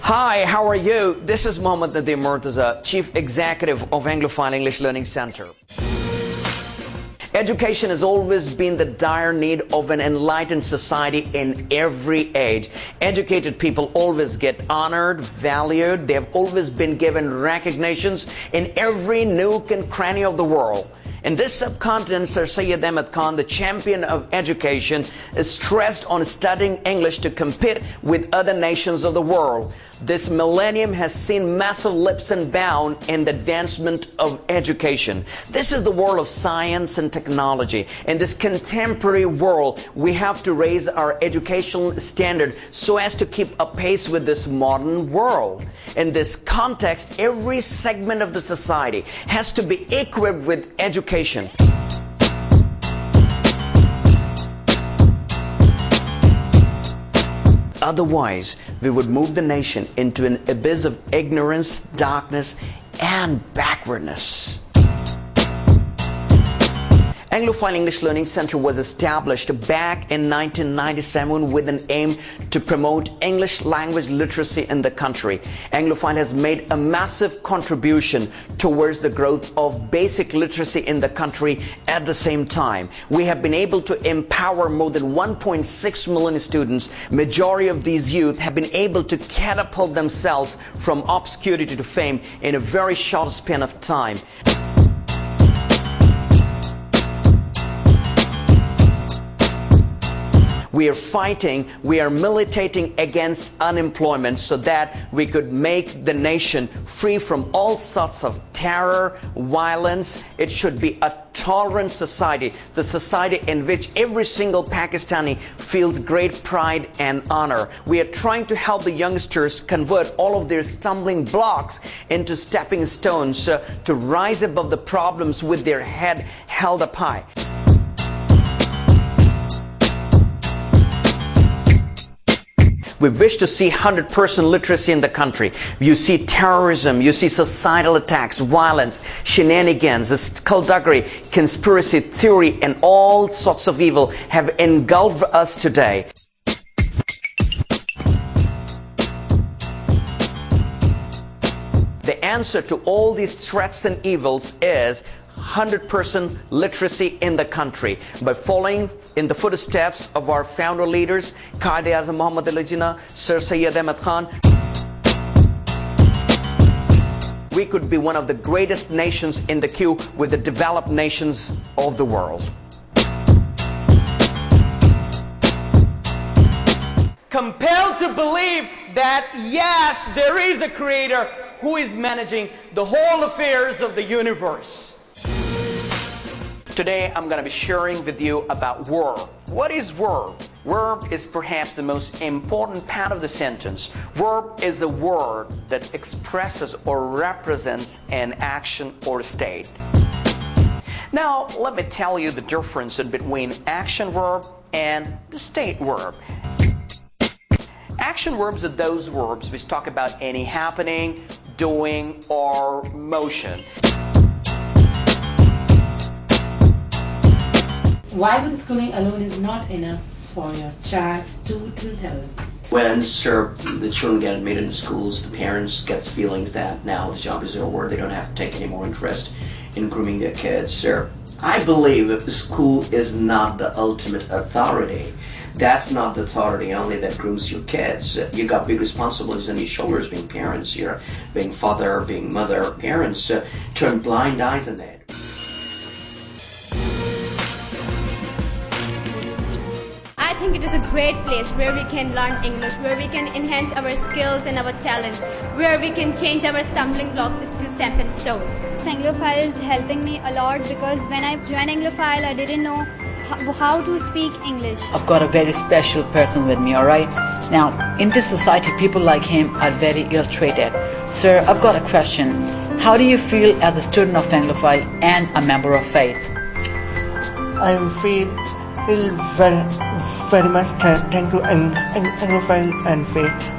Hi, how are you? This is Nadeem Murtaza, Chief Executive of Anglophile English Learning Center. Education has always been the dire need of an enlightened society in every age. Educated people always get honored, valued. They have always been given recognitions in every nook and cranny of the world. In this subcontinent, Sir Syed Ahmed Khan, the champion of education, is stressed on studying English to compete with other nations of the world. This millennium has seen massive leaps and bounds in the advancement of education. This is the world of science and technology. In this contemporary world, we have to raise our educational standard so as to keep pace with this modern world. In this context, every segment of the society has to be equipped with education. Otherwise, we would move the nation into an abyss of ignorance, darkness, and backwardness. Anglophile English Learning Center was established back in 1997 with an aim to promote English language literacy in the country. Anglophile has made a massive contribution towards the growth of basic literacy in the country at the same time. We have been able to empower more than 1.6 million students. Majority of these youth have been able to catapult themselves from obscurity to fame in a very short span of time. We are fighting, we are militating against unemployment so that we could make the nation free from all sorts of terror, violence. It should be a tolerant society, the society in which every single Pakistani feels great pride and honor. We are trying to help the youngsters convert all of their stumbling blocks into stepping stones to rise above the problems with their head held up high. We wish to see 100% literacy in the country. You see terrorism, you see societal attacks, violence, shenanigans, skullduggery, conspiracy theory, and all sorts of evil have engulfed us today. The answer to all these threats and evils is 100% literacy in the country. By following in the footsteps of our founder leaders, Quaid-e-Azam Muhammad Ali Jinnah, Sir Syed Ahmed Khan, we could be one of the greatest nations in the queue with the developed nations of the world. Compelled to believe that yes, there is a creator who is managing the whole affairs of the universe. Today, I'm going to be sharing with you about verb. What is verb? Verb is perhaps the most important part of the sentence. Verb is a word that expresses or represents an action or state. Now, let me tell you the difference between action verb and the state verb. Action verbs are those verbs which talk about any happening, doing, or motion. Why good schooling alone is not enough for your child's to develop? When the children get admitted into schools, the parents get feelings that now the job is over, they don't have to take any more interest in grooming their kids. I believe that the school is not the ultimate authority. That's not the authority only that grooms your kids. You got big responsibilities on your shoulders being parents here, being father, being mother. Parents turn blind eyes on that. I think it is a great place where we can learn English, where we can enhance our skills and our talents, where we can change our stumbling blocks into stepping stones. Anglophile is helping me a lot because when I joined Anglophile, I didn't know how to speak English. I've got a very special person with me, alright? Now, in this society, people like him are very ill-treated. Sir, I've got a question. How do you feel as a student of Anglophile and a member of faith? I feel very much thank to Anglophile and faith.